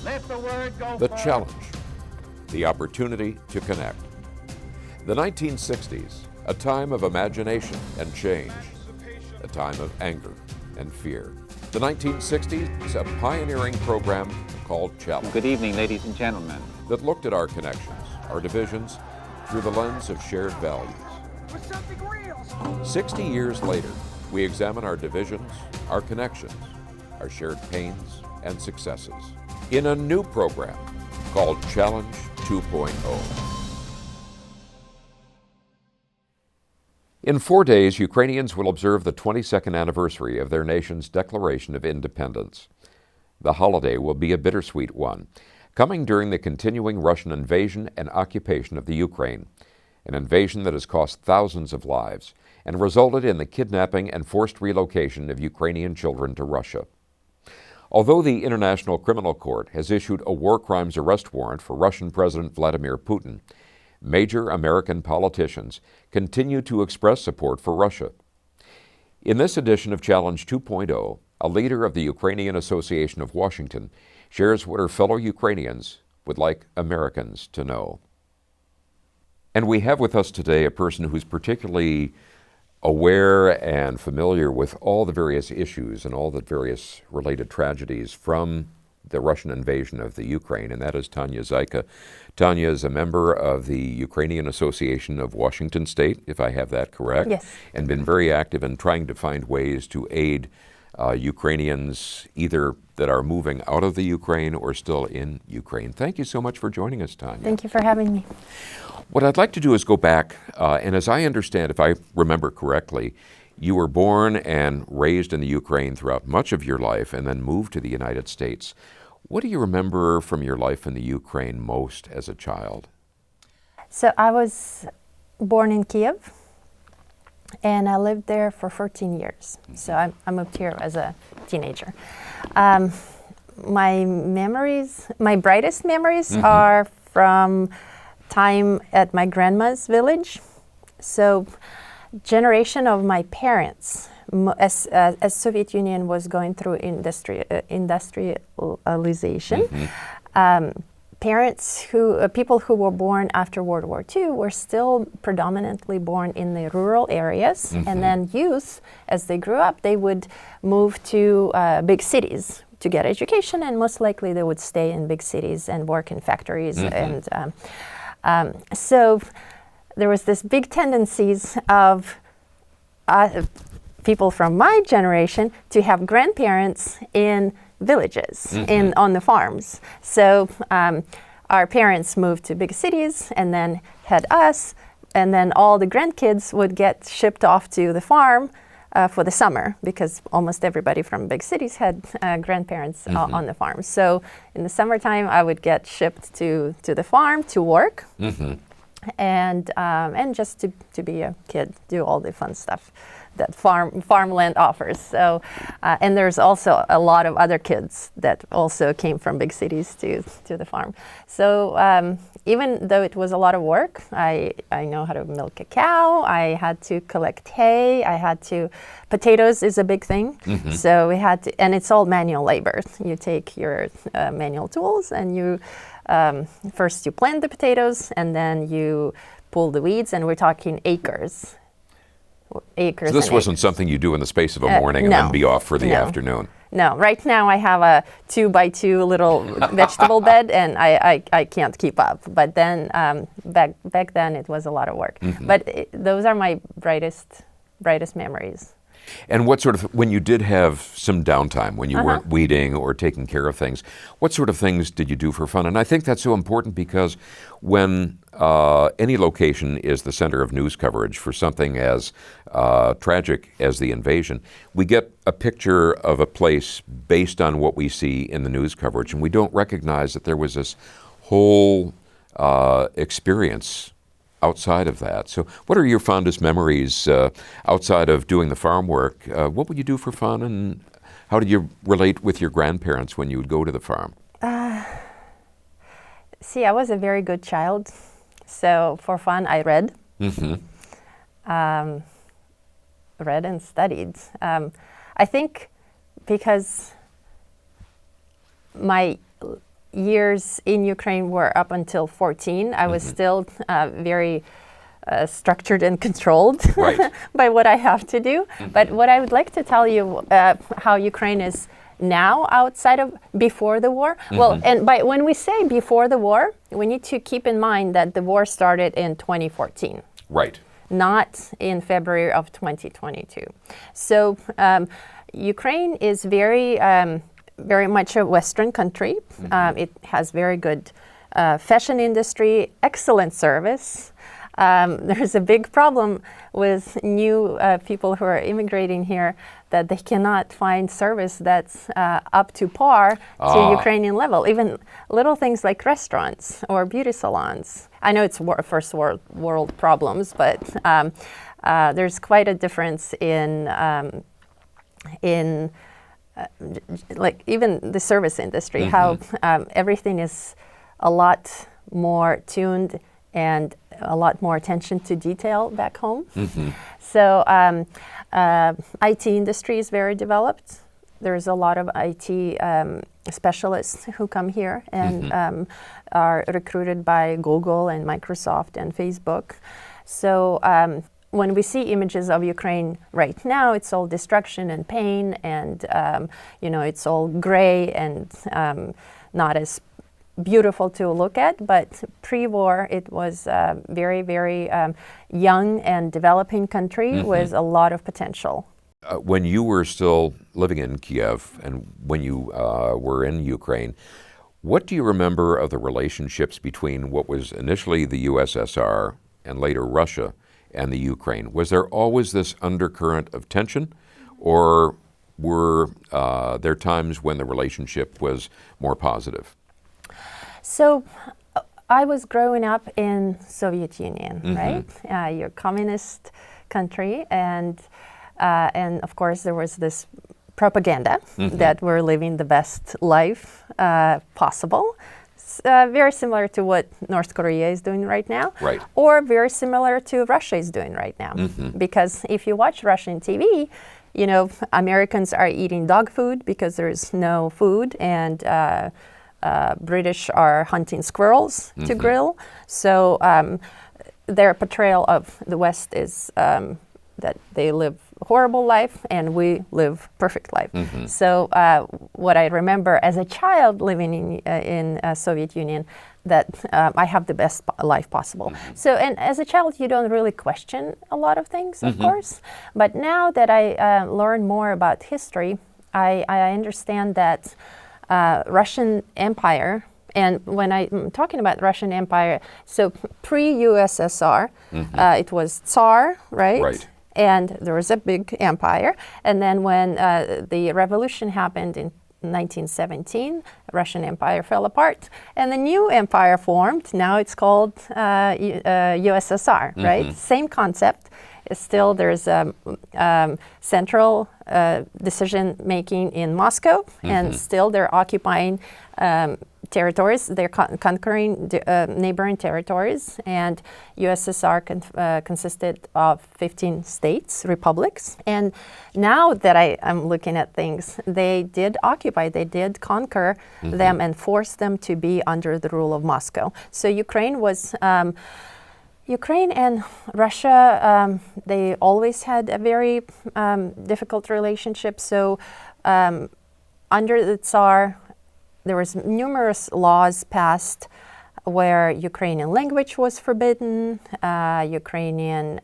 Let the word go The forth. challenge, the opportunity to connect. The 1960s, a time of imagination and change, a time of anger and fear. The 1960s, a pioneering program called Challenge Good evening, ladies and gentlemen. that looked at our connections, our divisions, through the lens of shared values. For something real. 60 years later, we examine our divisions, our connections, our shared pains and successes in a new program called Challenge 2.0. In 4 days, Ukrainians will observe the 22nd anniversary of their nation's declaration of independence. The holiday will be a bittersweet one, coming during the continuing Russian invasion and occupation of the Ukraine, an invasion that has cost thousands of lives and resulted in the kidnapping and forced relocation of Ukrainian children to Russia. Although the International Criminal Court has issued a war crimes arrest warrant for Russian President Vladimir Putin, major American politicians continue to express support for Russia. In this edition of Challenge 2.0, a leader of the Ukrainian Association of Washington shares what her fellow Ukrainians would like Americans to know. And we have with us today a person who's particularly aware and familiar with all the various issues and all the various related tragedies from the Russian invasion of the Ukraine, and that is Tanya Zayka. Tanya is a member of the Ukrainian Association of Washington State, if I have that correct, Yes. and been very active in trying to find ways to aid Ukrainians either that are moving out of the Ukraine or still in Ukraine. Thank you so much for joining us, Tanya. Thank you for having me. What I'd like to do is go back, and as I understand, if I remember correctly, you were born and raised in the Ukraine throughout much of your life and then moved to the United States. What do you remember from your life in the Ukraine most as a child? So I was born in Kiev, and I lived there for 14 years. So I moved here as a teenager. My brightest memories are from time at my grandma's village. So generation of my parents, as Soviet Union was going through industrialization, people who were born after World War II were still predominantly born in the rural areas, and then youth, as they grew up, they would move to big cities to get education, and most likely they would stay in big cities and work in factories. And so there was this big tendencies of people from my generation to have grandparents in villages, on the farms. So our parents moved to big cities and then had us, and then all the grandkids would get shipped off to the farm for the summer, because almost everybody from big cities had grandparents on the farm. So in the summertime, I would get shipped to the farm to work, and just to be a kid, do all the fun stuff that farmland offers. So, and there's also a lot of other kids that also came from big cities to the farm. So even though it was a lot of work, I know how to milk a cow. I had to collect hay. Potatoes is a big thing. So we had to, and it's all manual labor. You take your manual tools and you first you plant the potatoes, and then you pull the weeds, and we're talking acres. So this wasn't something you do in the space of a morning and then be off for the afternoon. No, right now I have a 2x2 little vegetable bed, and I can't keep up. But then back then it was a lot of work. But those are my brightest memories. And what sort of, when you did have some downtime, when you weren't weeding or taking care of things, what sort of things did you do for fun? And I think that's so important, because when any location is the center of news coverage for something as tragic as the invasion, we get a picture of a place based on what we see in the news coverage, and we don't recognize that there was this whole experience outside of that. So what are your fondest memories outside of doing the farm work? What would you do for fun, and how did you relate with your grandparents when you would go to the farm? See, I was a very good child. So for fun, I read. Read and studied. I think because my years in Ukraine were up until 14. I was still very structured and controlled Right. by what I have to do. But what I would like to tell you how Ukraine is now outside of before the war. Well, and when we say before the war, we need to keep in mind that the war started in 2014. Right. Not in February of 2022. So Ukraine is very much a Western country. It has very good fashion industry, excellent service. There's a big problem with new people who are immigrating here that they cannot find service that's up to par to Ukrainian level. Even little things like restaurants or beauty salons. I know it's first world problems, but there's quite a difference in like even the service industry, how everything is a lot more tuned and a lot more attention to detail back home. So IT industry is very developed. There's a lot of IT specialists who come here and are recruited by Google and Microsoft and Facebook. So when we see images of Ukraine right now, it's all destruction and pain, and it's all gray and not as beautiful to look at. But pre-war, it was a very, very young and developing country with a lot of potential. When you were still living in Kiev and when you were in Ukraine, what do you remember of the relationships between what was initially the USSR and later Russia and the Ukraine? Was there always this undercurrent of tension, or were there times when the relationship was more positive? So I was growing up in Soviet Union, right? You're a communist country, and of course there was this propaganda that we're living the best life possible. Very similar to what North Korea is doing right now, right, or very similar to Russia is doing right now. Because if you watch Russian TV, Americans are eating dog food because there's no food, and British are hunting squirrels to grill. So their portrayal of the West is that they live a horrible life and we live perfect life. So what I remember as a child living in Soviet Union, that I have the best life possible. So, and as a child, you don't really question a lot of things, of course. But now that I learn more about history, I understand that Russian Empire, and when I'm talking about Russian Empire, so pre-USSR, it was Tsar, right? Right. And there was a big empire. And then when the revolution happened in 1917, Russian Empire fell apart, and the new empire formed. Now it's called USSR, right? Same concept. Still, there's central decision making in Moscow, and still they're occupying territories. They're conquering neighboring territories, and USSR consisted of 15 states, republics. And now that I'm looking at things, they did occupy, they did conquer them and force them to be under the rule of Moscow. So Ukraine and Russia, they always had a very difficult relationship. So under the Tsar, there was numerous laws passed where Ukrainian language was forbidden, Ukrainian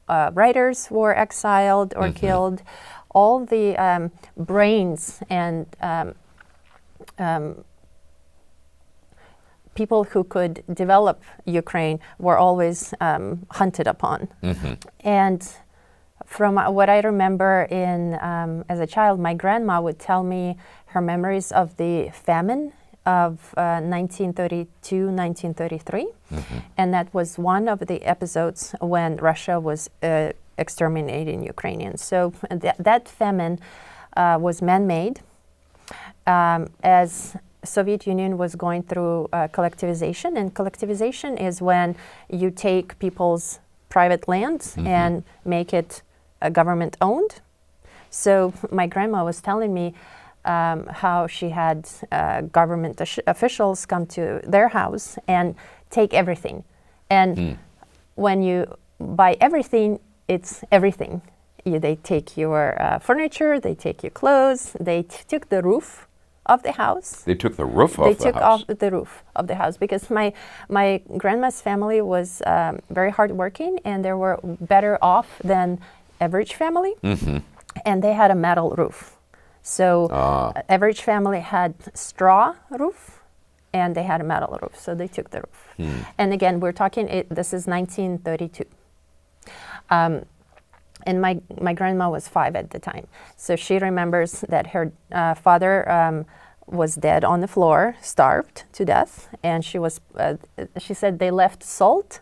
writers were exiled or killed. All the brains and people who could develop Ukraine were always hunted upon. And from what I remember as a child, my grandma would tell me her memories of the famine of 1932, 1933. And that was one of the episodes when Russia was exterminating Ukrainians. So that famine was man-made. As Soviet Union was going through collectivization, and collectivization is when you take people's private lands and make it government owned. So my grandma was telling me how she had government officials come to their house and take everything. And when you buy everything, it's everything. They take your furniture, they take your clothes, they took the roof of the house. They took the roof off They the took house. off the roof of the house because my grandma's family was very hardworking, and they were better off than average family, and they had a metal roof. So average family had straw roof, and they had a metal roof. So they took the roof. And again, we're talking. This is 1932. And my grandma was 5 at the time. So she remembers that her father was dead on the floor, starved to death. And she said they left salt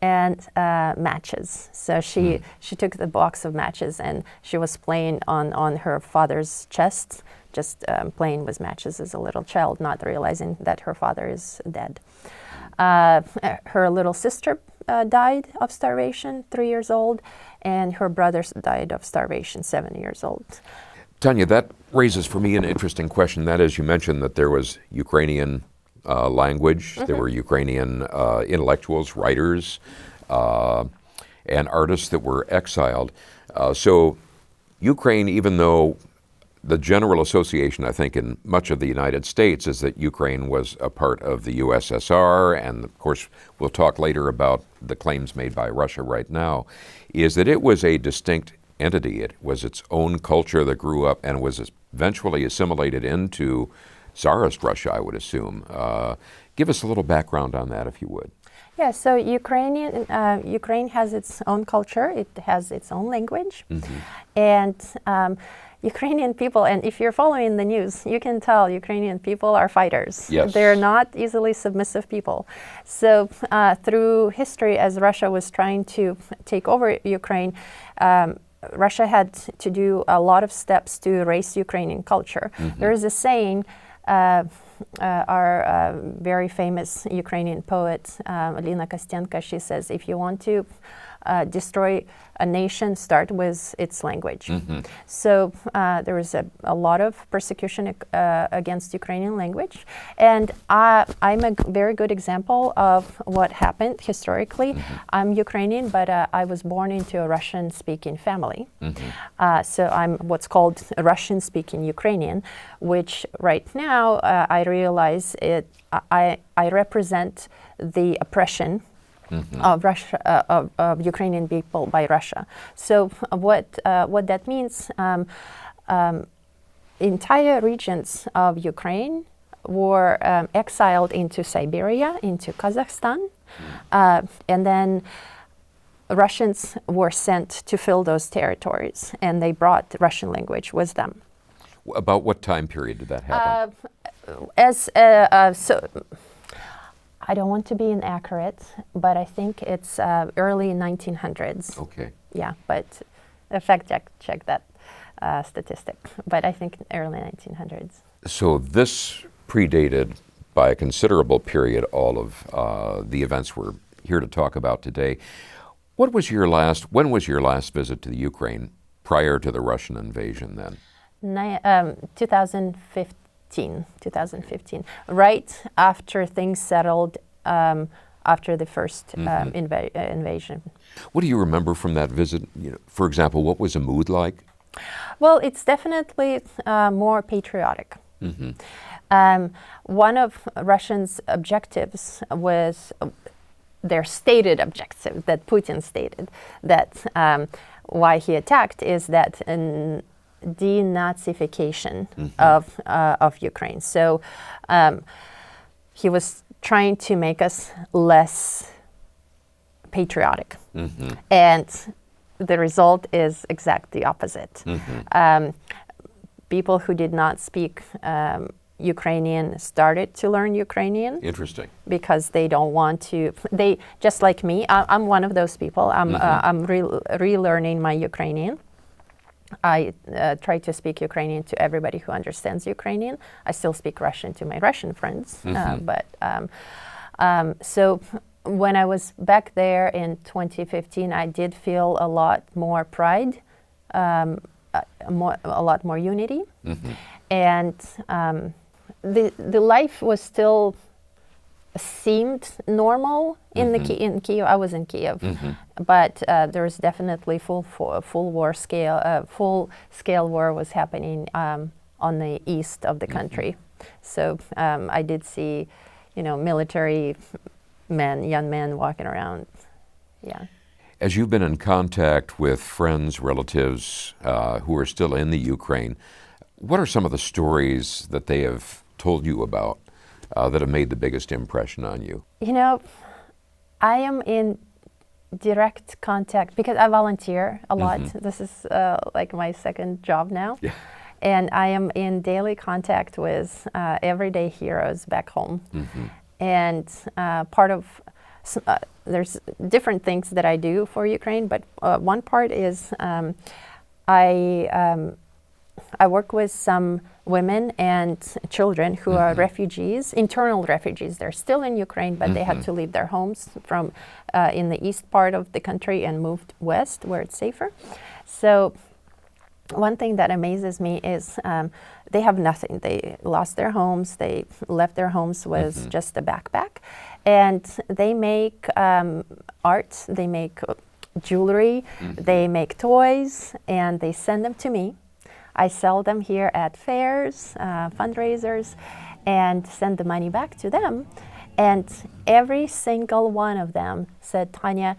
and matches. So she took the box of matches and she was playing on her father's chest, just playing with matches as a little child, not realizing that her father is dead. Her little sister died of starvation, 3 years old, and her brother died of starvation, 7 years old. Tanya, that raises for me an interesting question. That is, you mentioned that there was Ukrainian language, there were Ukrainian intellectuals, writers, and artists that were exiled. So Ukraine, even though the general association, I think, in much of the United States is that Ukraine was a part of the USSR, and of course, we'll talk later about the claims made by Russia right now, is that it was a distinct entity. It was its own culture that grew up and was eventually assimilated into Tsarist Russia, I would assume. Give us a little background on that, if you would. Yeah, so Ukraine has its own culture, it has its own language, and Ukrainian people, and if you're following the news, you can tell Ukrainian people are fighters. Yes. They're not easily submissive people. So through history, as Russia was trying to take over Ukraine, Russia had to do a lot of steps to erase Ukrainian culture. There is a saying, our very famous Ukrainian poet, Lina Kostenko, she says, if you want to destroy a nation, start with its language. So there was a lot of persecution against Ukrainian language. And I'm a very good example of what happened historically. I'm Ukrainian, but I was born into a Russian-speaking family. So I'm what's called a Russian-speaking Ukrainian, which right now I realize I represent the oppression of Russia, of Ukrainian people by Russia. So what that means, entire regions of Ukraine were exiled into Siberia, into Kazakhstan, and then Russians were sent to fill those territories, and they brought the Russian language with them. About what time period did that happen? I don't want to be inaccurate, but I think it's early 1900s. Okay. Yeah, but fact check that statistic. But I think early 1900s. So this predated by a considerable period all of the events we're here to talk about today. When was your last visit to the Ukraine prior to the Russian invasion then? 2015, right after things settled, after the first invasion. What do you remember from that visit? For example, what was the mood like? Well, it's definitely more patriotic. One of Russia's objectives was their stated objective that Putin stated, that why he attacked is that denazification of Ukraine. So he was trying to make us less patriotic, and the result is exactly the opposite. People who did not speak Ukrainian started to learn Ukrainian. Interesting. Because they don't want to. They just like me. I'm one of those people. I'm relearning my Ukrainian. I try to speak Ukrainian to everybody who understands Ukrainian. I still speak Russian to my Russian friends. So when I was back there in 2015, I did feel a lot more pride, a lot more unity. and the life was still seemed normal in in Kiev. I was in Kiev, but there was definitely full scale war was happening on the east of the country. So I did see, military young men walking around. Yeah. As you've been in contact with friends, relatives who are still in the Ukraine, what are some of the stories that they have told you about that have made the biggest impression on you? I am in direct contact because I volunteer a lot. This is like my second job now. Yeah. And I am in daily contact with everyday heroes back home. And there's different things that I do for Ukraine, but one part is I work with some women and children who are refugees, internal refugees. They're still in Ukraine, but they had to leave their homes from in the east part of the country and moved west where it's safer. So one thing that amazes me is they have nothing. They lost their homes. They left their homes with just a backpack. And they make art, they make jewelry, they make toys, and they send them to me. I sell them here at fairs, fundraisers, and send the money back to them. And every single one of them said, Tanya,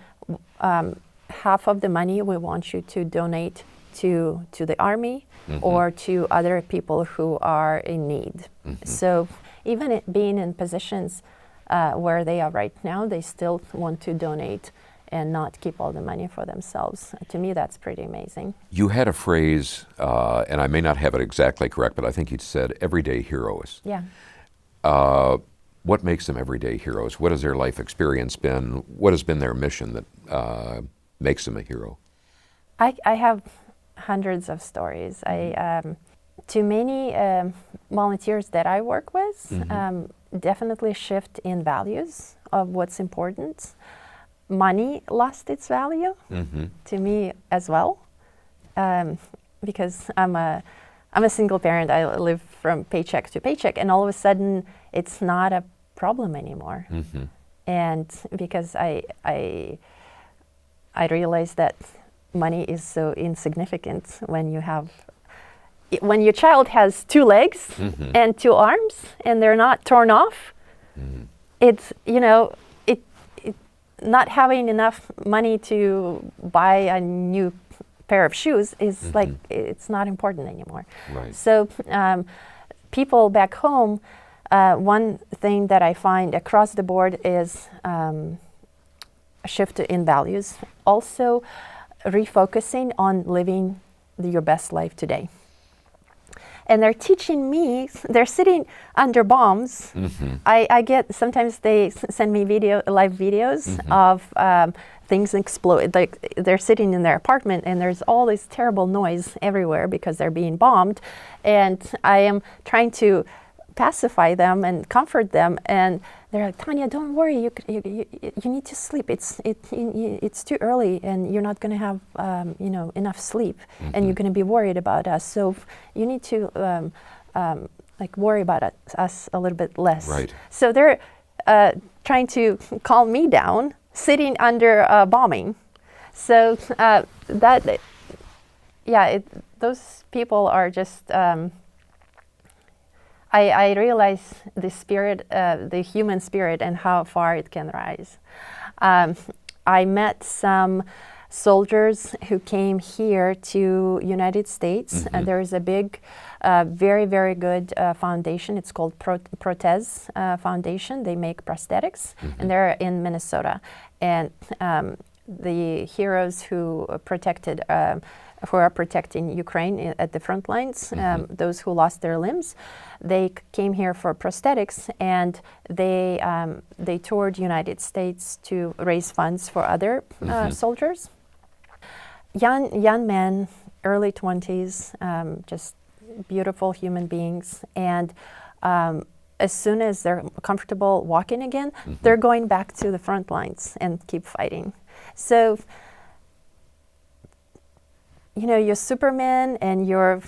half of the money we want you to donate to the army or to other people who are in need. So even being in positions where they are right now, they still want to donate and not keep all the money for themselves. To me, that's pretty amazing. You had a phrase, and I may not have it exactly correct, but I think you said everyday heroes. Yeah. What makes them everyday heroes? What has their life experience been? What has been their mission that makes them a hero? I have hundreds of stories. To many volunteers that I work with, definitely shift in values of what's important. Money lost its value to me as well, because I'm a single parent. I live from paycheck to paycheck, and all of a sudden it's not a problem anymore. And because I realized that money is so insignificant when your child has 2 legs and 2 arms and they're not torn off. It's not having enough money to buy a new pair of shoes is like, it's not important anymore. Right. So people back home, one thing that I find across the board is a shift in values. Also refocusing on living your best life today. And they're teaching me, they're sitting under bombs. I get, sometimes they send me live videos of things explode. Like they're sitting in their apartment and there's all this terrible noise everywhere because they're being bombed. And I am trying to pacify them and comfort them. And they're like, Tanya, don't worry, you need to sleep. It's too early and you're not gonna have enough sleep and you're gonna be worried about us. So you need to worry about us a little bit less. Right. So they're trying to calm me down, sitting under bombing. So those people are just, I realize the spirit, the human spirit, and how far it can rise. I met some soldiers who came here to United States. There is a big, very, very good foundation. It's called Protez Foundation. They make prosthetics, and they're in Minnesota. And the heroes who are protecting Ukraine at the front lines, those who lost their limbs, they came here for prosthetics, and they toured United States to raise funds for other soldiers. Young men, early 20s, just beautiful human beings, and as soon as they're comfortable walking again, they're going back to the front lines and keep fighting. So, you're Superman and you're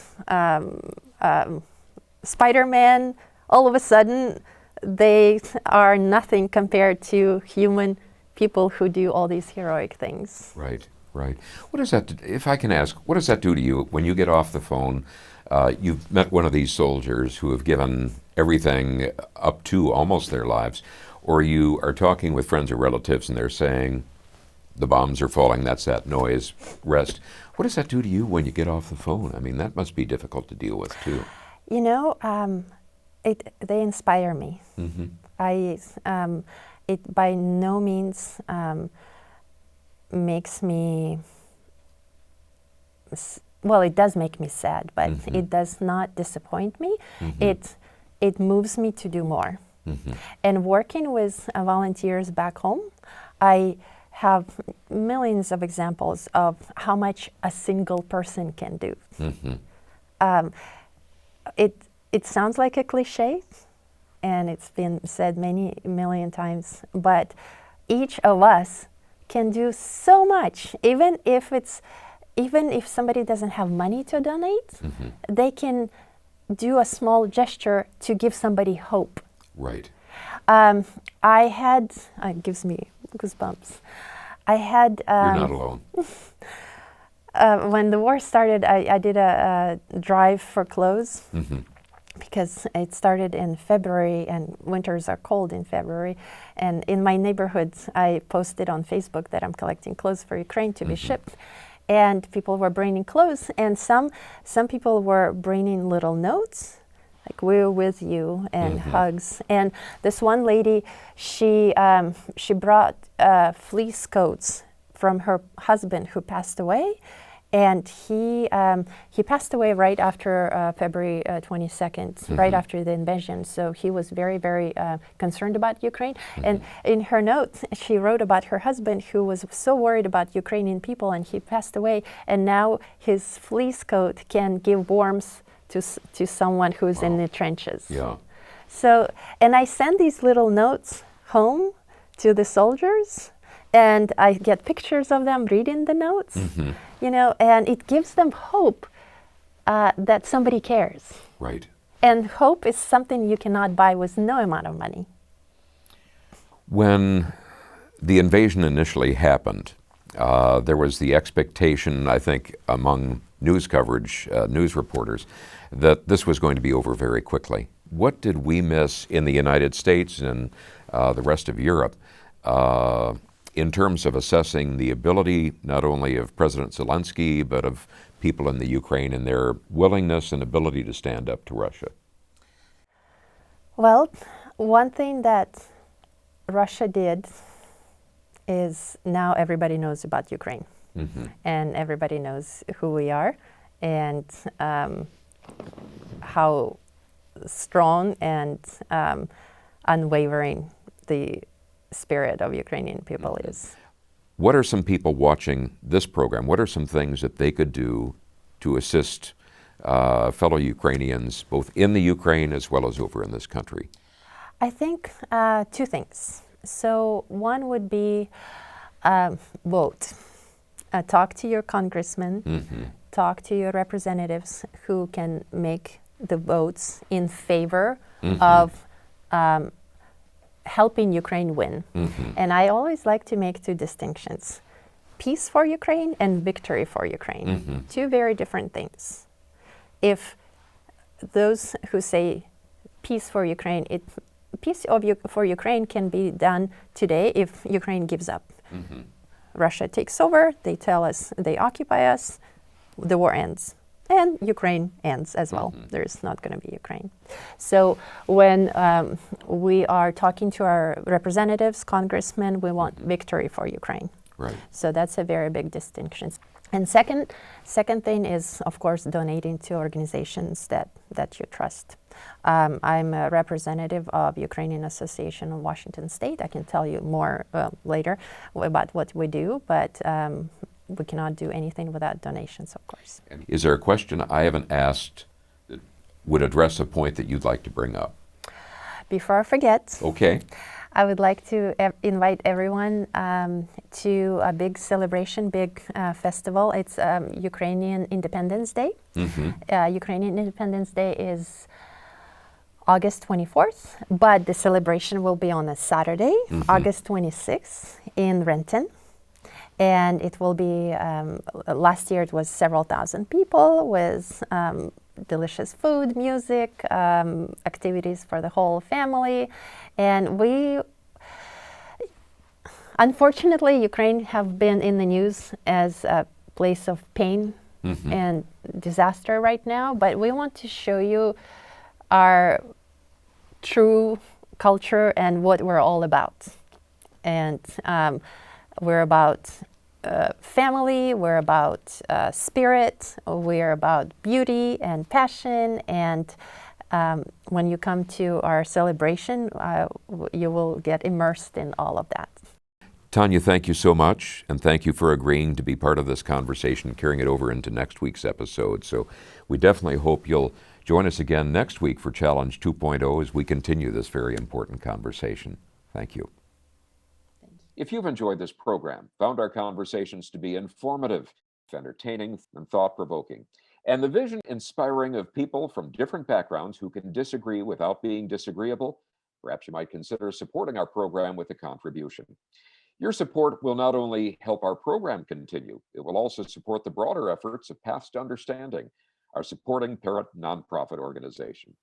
Spider-Man, all of a sudden, they are nothing compared to human people who do all these heroic things. Right, right. What does that, if I can ask, what does that do to you when you get off the phone? You've met one of these soldiers who have given everything up to almost their lives, or you are talking with friends or relatives and they're saying, the bombs are falling, that's that noise, rest. What does that do to you when you get off the phone? I mean, that must be difficult to deal with too. You know, they inspire me. It by no means makes me, well, it does make me sad, but it does not disappoint me. It moves me to do more. And working with volunteers back home, I have millions of examples of how much a single person can do. It sounds like a cliche, and it's been said many million times, but each of us can do so much. Even if somebody doesn't have money to donate, they can do a small gesture to give somebody hope. Right. I had, it gives me goosebumps. I had. You're not alone. When the war started, I did a drive for clothes because it started in February and winters are cold in February. And in my neighborhood, I posted on Facebook that I'm collecting clothes for Ukraine to be shipped. And people were bringing clothes, and some people were bringing little notes, like "we're with you" and hugs. And this one lady, she brought fleece coats from her husband who passed away, and he passed away right after February 22nd, right after the invasion. So he was very, very concerned about Ukraine. And in her note, she wrote about her husband who was so worried about Ukrainian people, and he passed away. And now his fleece coat can give warmth to someone who's in the trenches. Yeah. So, and I send these little notes home to the soldiers, and I get pictures of them reading the notes, you know, and it gives them hope that somebody cares. Right. And hope is something you cannot buy with no amount of money. When the invasion initially happened, there was the expectation, I think, among news coverage, news reporters, that this was going to be over very quickly. What did we miss in the United States and the rest of Europe in terms of assessing the ability not only of President Zelensky, but of people in the Ukraine and their willingness and ability to stand up to Russia? Well, one thing that Russia did is now everybody knows about Ukraine. And everybody knows who we are and how strong and unwavering the spirit of Ukrainian people is. What are some people watching this program? What are some things that they could do to assist fellow Ukrainians, both in the Ukraine as well as over in this country? I think two things. So one would be vote. Talk to your congressman, talk to your representatives who can make the votes in favor of helping Ukraine win. And I always like to make two distinctions: peace for Ukraine and victory for Ukraine. Two very different things. If those who say peace for Ukraine, peace for Ukraine can be done today if Ukraine gives up. Russia takes over, they tell us, they occupy us, the war ends. And Ukraine ends as well. There's not going to be Ukraine. So when we are talking to our representatives, congressmen, we want victory for Ukraine. Right. So that's a very big distinction. And second thing is, of course, donating to organizations that you trust. I'm a representative of Ukrainian Association of Washington State. I can tell you more later about what we do, but we cannot do anything without donations, of course. Is there a question I haven't asked that would address a point that you'd like to bring up? Before I forget, okay, I would like to invite everyone to a big celebration, big festival. It's Ukrainian Independence Day. Ukrainian Independence Day is August 24th, but the celebration will be on a Saturday, August 26th in Renton. And it will be, last year it was several thousand people with delicious food, music, activities for the whole family. And unfortunately, Ukraine have been in the news as a place of pain and disaster right now, but we want to show you our true culture and what we're all about. And we're about family, we're about spirit, we're about beauty and passion. And when you come to our celebration, you will get immersed in all of that. Tanya, thank you so much, and thank you for agreeing to be part of this conversation, carrying it over into next week's episode. So we definitely hope you'll join us again next week for Challenge 2.0 as we continue this very important conversation. Thank you. If you've enjoyed this program, found our conversations to be informative, entertaining, and thought-provoking, and the vision inspiring of people from different backgrounds who can disagree without being disagreeable, perhaps you might consider supporting our program with a contribution. Your support will not only help our program continue, it will also support the broader efforts of Paths to Understanding, our supporting parent nonprofit organization.